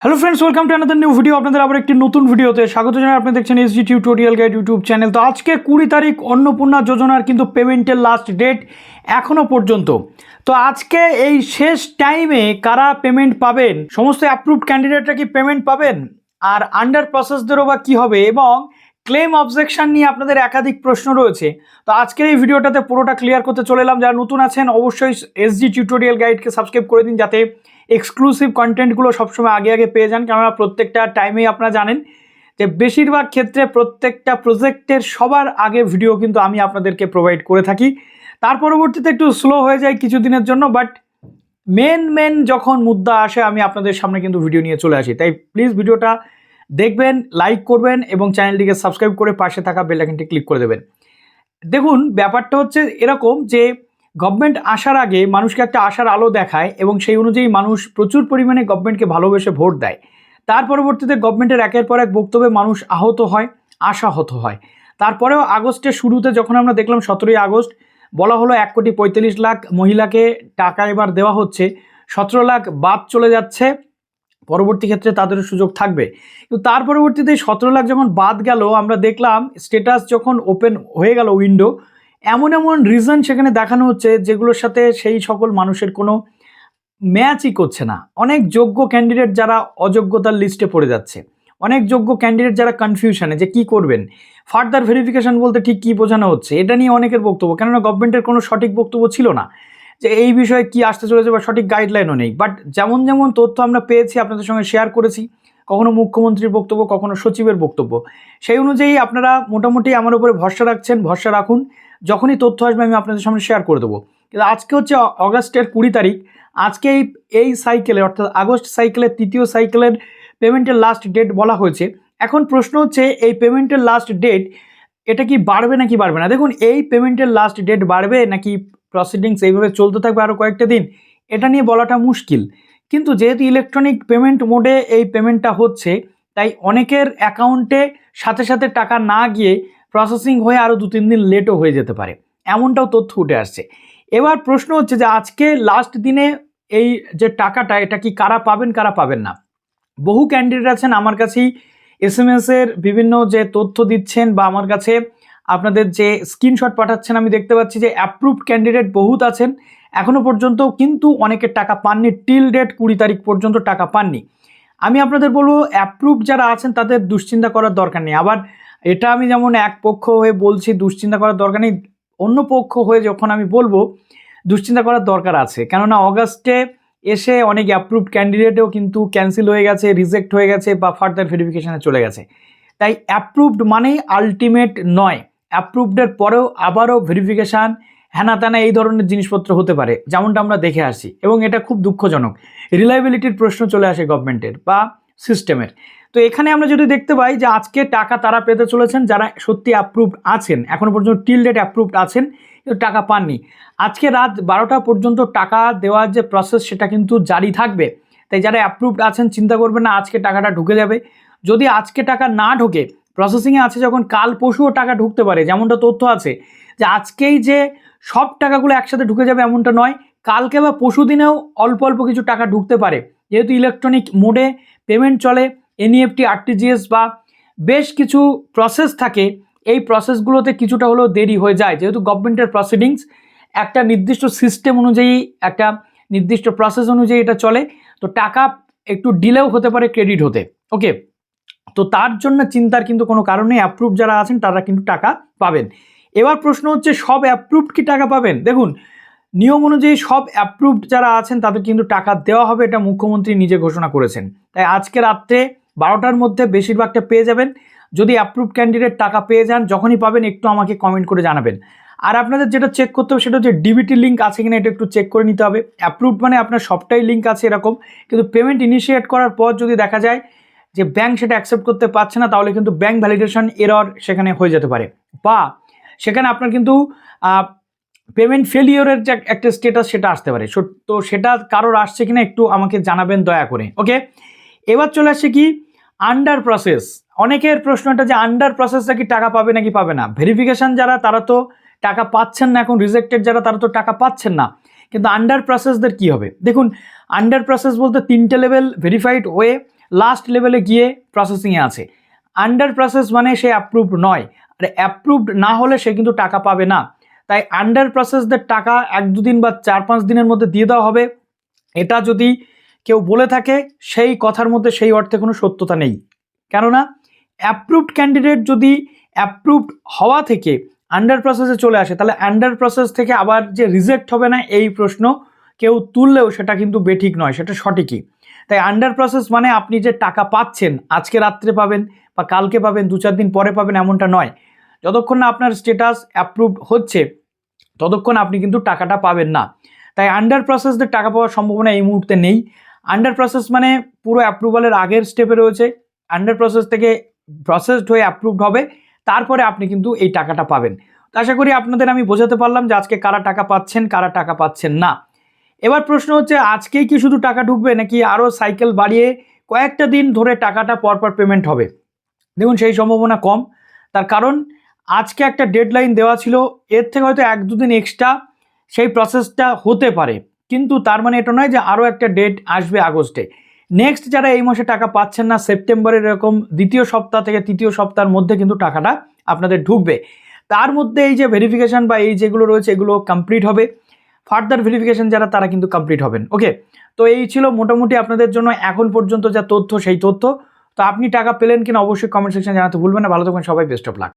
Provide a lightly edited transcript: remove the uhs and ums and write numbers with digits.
Hello friends, welcome to another new video. আপনাদের আবার একটি নতুন ভিডিওতে স্বাগত জানাই। আপনি দেখছেন SG tutorial guide YouTube channel. তো আজকে 20 তারিখ অন্নপূর্ণা যোজনার কিন্তু পেমেন্টের লাস্ট ডেট এখনও পর্যন্ত। তো আজকে এই শেষ টাইমে কারা পেমেন্ট পাবেন, সমস্ত অ্যাপ্রুভড ক্যান্ডিডেটরা কি পেমেন্ট পাবেন, আর আন্ডার প্রসেসদেরও বা কী হবে, এবং ক্লেম অবজেকশন নিয়ে আপনাদের একাধিক প্রশ্ন রয়েছে। তো আজকের এই ভিডিওটাতে পুরোটা ক্লিয়ার করতে চলে এলাম। যারা নতুন আছেন অবশ্যই এসজি টিউটোরিয়াল গাইডকে সাবস্ক্রাইব করে দিন, যাতে এক্সক্লুসিভ কন্টেন্টগুলো সবসময় আগে আগে পেয়ে যান। কেননা প্রত্যেকটা টাইমেই আপনারা জানেন যে বেশিরভাগ ক্ষেত্রে প্রত্যেকটা প্রজেক্টের সবার আগে ভিডিও কিন্তু আমি আপনাদেরকে প্রোভাইড করে থাকি। তার পরবর্তীতে একটু স্লো হয়ে যায় কিছুদিনের জন্য, বাট মেন যখন মুদ্রা আসে আমি আপনাদের সামনে কিন্তু ভিডিও নিয়ে চলে আসি। তাই প্লিজ ভিডিওটা দেখবেন, লাইক করবেন এবং চ্যানেলটিকে সাবস্ক্রাইব করে পাশে থাকা বেল আইকনটি ক্লিক করে দেবেন। দেখুন, ব্যাপারটা হচ্ছে এরকম যে গভর্নমেন্ট আসার আগে মানুষকে একটা আশার আলো দেখায় এবং সেই অনুযায়ী মানুষ প্রচুর পরিমাণে গভর্নমেন্টকে ভালোবেসে ভোট দেয়। তার পরবর্তীতে গভর্নমেন্টের একের পর এক বক্তব্যে মানুষ আহত হয়, আশাহত হয়। তারপরেও আগস্টের শুরুতে যখন আমরা দেখলাম 17ই আগস্ট বলা হলো 1,45,00,000 মহিলাকে টাকা এবার দেওয়া হচ্ছে, 17 লাখ বাদ চলে যাচ্ছে, পরবর্তী ক্ষেত্রে তাদেরও সুযোগ থাকবে। কিন্তু তার পরবর্তীতে 17 লাখ যখন বাদ গেল, আমরা দেখলাম স্ট্যাটাস যখন ওপেন হয়ে গেল উইন্ডো, এমন রিজন সেখানে দেখানো হচ্ছে যেগুলোর সাথে সেই সকল মানুষের কোনো ম্যাচই করছে না। অনেক যোগ্য ক্যান্ডিডেট যারা অযোগ্যতার লিস্টে পড়ে যাচ্ছে, অনেক যোগ্য ক্যান্ডিডেট যারা কনফিউশনে যে কি করবেন, ফার্দার ভেরিফিকেশন বলতে ঠিক কী বোঝানো হচ্ছে এটা নিয়ে অনেকের বক্তব্য। কেননা গভর্নমেন্টের কোনো সঠিক বক্তব্য ছিল না যে এই বিষয়ে কি আসতে চলেছে, বা সঠিক গাইডলাইনও নেই। বাট যেমন তথ্য আমরা পেয়েছি আপনাদের সঙ্গে শেয়ার করেছি, কখনো মুখ্যমন্ত্রীর বক্তব্য, কখনো সচিবের বক্তব্য, সেই অনুযায়ী আপনারা মোটামুটি আমার উপরে ভরসা রাখছেন, ভরসা রাখুন। যখনই তথ্য আসবে আমি আপনাদের সামনে শেয়ার করে দেবো। কিন্তু আজকে হচ্ছে অগাস্টের 20 তারিখ। আজকে এই সাইকেলে, অর্থাৎ আগস্ট সাইকেলের তৃতীয় সাইকেলের পেমেন্টের লাস্ট ডেট বলা হয়েছে। এখন প্রশ্ন হচ্ছে এই পেমেন্টের লাস্ট ডেট এটা কি বাড়বে নাকি বাড়বে না। দেখুন, এই পেমেন্টের লাস্ট ডেট বাড়বে নাকি প্রসিডিংস এইভাবে চলতে থাকবে আরও কয়েকটা দিন, এটা নিয়ে বলাটা মুশকিল। কিন্তু যেহেতু ইলেকট্রনিক পেমেন্ট মোডে এই পেমেন্টটা হচ্ছে, তাই অনেকের অ্যাকাউন্টে সাথে সাথে টাকা না গিয়ে প্রসেসিং হয়ে আরও 2-3 দিন লেটও হয়ে যেতে পারে, এমনটাও তথ্য উঠে আসছে। এবার প্রশ্ন হচ্ছে যে আজকে লাস্ট দিনে এই যে টাকাটা, এটা কি কারা পাবেন কারা পাবেন না। বহু ক্যান্ডিডেট আছেন আমার কাছেই এসএমএসের বিভিন্ন যে তথ্য দিচ্ছেন, বা আমার কাছে আপনাদের যে স্ক্রিনশট পাঠাচ্ছেন, আমি দেখতে পাচ্ছি যে অ্যাপ্রুভড ক্যান্ডিডেট বহুত আছেন এখনও পর্যন্ত, কিন্তু অনেকের টাকা পাননি। টিল ডেট 20 তারিখ পর্যন্ত টাকা পাননি। আমি আপনাদের বলবো অ্যাপ্রুভড যারা আছেন তাদের দুশ্চিন্তা করার দরকার নেই। আবার এটা আমি যেমন এক পক্ষ হয়ে বলছি দুশ্চিন্তা করার দরকার নেই, অন্য পক্ষ হয়ে যখন আমি বলবো দুশ্চিন্তা করার দরকার আছে। কেননা অগাস্টে এসে অনেক অ্যাপ্রুভড ক্যান্ডিডেটও কিন্তু ক্যান্সেল হয়ে গেছে, রিজেক্ট হয়ে গেছে, বা ফার্দার ভেরিফিকেশানে চলে গেছে। তাই অ্যাপ্রুভড মানেই আলটিমেট নয়। অ্যাপ্রুভডের পরেও আবারও ভেরিফিকেশান, হ্যানা ত্যানা এই ধরনের জিনিসপত্র হতে পারে, যেমনটা আমরা দেখে আসি, এবং এটা খুব দুঃখজনক। রিলায়েবিলিটির প্রশ্ন চলে আসে গভর্নমেন্টের বা সিস্টেমের। তো এখানে আমরা যদি দেখতে পাই যে আজকে টাকা তারা পেতে চলেছেন যারা সত্যি অ্যাপ্রুভড আছেন, এখনও পর্যন্ত টিল ডেট অ্যাপ্রুভড আছেন কিন্তু টাকা পাননি। আজকে রাত 12টা পর্যন্ত টাকা দেওয়ার যে প্রসেস সেটা কিন্তু জারি থাকবে। তাই যারা অ্যাপ্রুভড আছেন চিন্তা করবেন না, আজকে টাকাটা ঢুকে যাবে। যদি আজকে টাকা না ঢোকে, প্রসেসিংয়ে আছে যখন, কাল পরশুও টাকা ঢুকতে পারে, যেমনটা তথ্য আছে যে আজকেই যে সব টাকাগুলো একসাথে ঢুকে যাবে এমনটা নয়, কালকে বা পরশু দিনেও অল্প অল্প কিছু টাকা ঢুকতে পারে। যেহেতু ইলেকট্রনিক মোডে পেমেন্ট চলে, এনইএফটি, আরটিজিএস বা বেশ কিছু প্রসেস থাকে, এই প্রসেসগুলোতে কিছুটা হলেও দেরি হয়ে যায়। যেহেতু গভর্নমেন্টের প্রসিডিংস একটা নির্দিষ্ট সিস্টেম অনুযায়ী, একটা নির্দিষ্ট প্রসেস অনুযায়ী এটা চলে, তো টাকা একটু ডিলেও হতে পারে ক্রেডিট হতে। ওকে, তো তার জন্য চিন্তার কিন্তু কোনো কারণ নেই। অ্যাপ্রুভড যারা আছেন তারা কিন্তু টাকা পাবেন। এবার প্রশ্ন হচ্ছে সব অ্যাপ্রুভড কি টাকা পাবেন। দেখুন, নিয়ম অনুযায়ী সব অ্যাপ্রুভড যারা আছেন তাদের কিন্তু টাকা দেওয়া হবে, এটা মুখ্যমন্ত্রী নিজে ঘোষণা করেছেন। তাই আজকে রাত্রে 12টার মধ্যে বেশিরভাগটা পেয়ে যাবেন। যদি অ্যাপ্রুভড ক্যান্ডিডেট টাকা পেয়ে যান, যখনই পাবেন একটু আমাকে কমেন্ট করে জানাবেন। আর আপনাদের যেটা চেক করতে হবে সেটা হচ্ছে ডিবিটি লিঙ্ক আছে কিনা, এটা একটু চেক করে নিতে হবে। অ্যাপ্রুভড মানে আপনার সবটাই লিঙ্ক আছে এরকম, কিন্তু পেমেন্ট ইনিশিয়েট করার পর যদি দেখা যায় যে ব্যাংক সেটা অ্যাকসেপ্ট করতে পারছে না, তাহলে কিন্তু ব্যাংক ভ্যালিডেশন এরর সেখানে হয়ে যেতে পারে, বা সেখানে আপনার কিন্তু পেমেন্ট ফেলিওরের যে একটা স্ট্যাটাস সেটা আসতে পারে। তো সেটা কারোর আসছে কিনা একটু আমাকে জানাবেন দয়া করে। ওকে, এবার চলে আসছে কি আন্ডার প্রসেস। অনেকের প্রশ্নটা যে আন্ডার প্রসেসটা কি টাকা পাবে নাকি পাবে না। ভেরিফিকেশান যারা তারা তো টাকা পাচ্ছেন না, এখন রিজেক্টেড যারা তারা তো টাকা পাচ্ছেন না, কিন্তু আন্ডার প্রসেসদের কি হবে। দেখুন, আন্ডার প্রসেস বলতে 3টে লেভেল ভেরিফাইড ওয়ে, লাস্ট লেভেলে গিয়ে প্রসেসিংয়ে আছে। আন্ডার প্রসেস মানে সে অ্যাপ্রুভড নয়, আর অ্যাপ্রুভড না হলে সে কিন্তু টাকা পাবে না। তাই আন্ডার প্রসেসদের টাকা 1-2 দিন বা 4-5 দিনের মধ্যে দিয়ে দেওয়া হবে, এটা যদি কেউ বলে থাকে সেই কথার মধ্যে সেই অর্থে কোনো সত্যতা নেই। কেননা অ্যাপ্রুভড ক্যান্ডিডেট যদি অ্যাপ্রুভড হওয়া থেকে আন্ডার প্রসেসে চলে আসে, তাহলে আন্ডার প্রসেস থেকে আবার যে রিজেক্ট হবে না এই প্রশ্ন কেউ তুললেও সেটা কিন্তু বেঠিক নয়, সেটা সঠিকই। তাই আন্ডার প্রসেস মানে আপনি যে টাকা পাচ্ছেন আজকে রাত্রে পাবেন বা কালকে পাবেন, 2-4 দিন পরে পাবেন, এমনটা নয়। যতক্ষণ না আপনার স্ট্যাটাস অ্যাপ্রুভড হচ্ছে ততক্ষণ আপনি কিন্তু টাকাটা পাবেন না। তাই আন্ডার প্রসেসদের টাকা পাওয়ার সম্ভাবনা এই মুহূর্তে নেই। আন্ডার প্রসেস মানে পুরো অ্যাপ্রুভালের আগের স্টেপে রয়েছে, আন্ডার প্রসেস থেকে প্রসেসড হয়ে অ্যাপ্রুভড হবে, তারপরে আপনি কিন্তু এই টাকাটা পাবেন। তো আশা করি আপনাদের আমি বোঝাতে পারলাম যে আজকে কারা টাকা পাচ্ছেন কারা টাকা পাচ্ছেন না। এবার প্রশ্ন হচ্ছে আজকেই কি শুধু টাকা ঢুকবে নাকি আরও সাইকেল বাড়িয়ে কয়েকটা দিন ধরে টাকাটা পরপর পেমেন্ট হবে? দেখুন সেই সম্ভাবনা কম। তার কারণ আজকে একটা ডেডলাইন দেওয়া ছিল, এর থেকে হয়তো 1-2 দিন এক্সট্রা সেই প্রসেসটা হতে পারে, কিন্তু তার মানে এটা নয় যে আরও একটা ডেট আসবে আগস্টে। নেক্সট যারা এই মাসে টাকা পাচ্ছেন না, সেপ্টেম্বরের এরকম 2য় সপ্তাহ থেকে 3য় সপ্তাহের মধ্যে কিন্তু টাকাটা আপনাদের ঢুকবে। তার মধ্যে এই যে ভেরিফিকেশান বা এই যেগুলো রয়েছে এগুলো কমপ্লিট হবে, ফার্দার ভেরিফিকেশান যারা তারা কিন্তু কমপ্লিট হবেন। ওকে, তো এই ছিল মোটামুটি আপনাদের জন্য এখন পর্যন্ত যা তথ্য, সেই তথ্য। তো আপনি টাকা পেলেন কিনা অবশ্যই কমেন্ট সেকশনে জানাতে ভুলবেন না। ভালো থাকবেন সবাই, বেস্ট অফ লাক।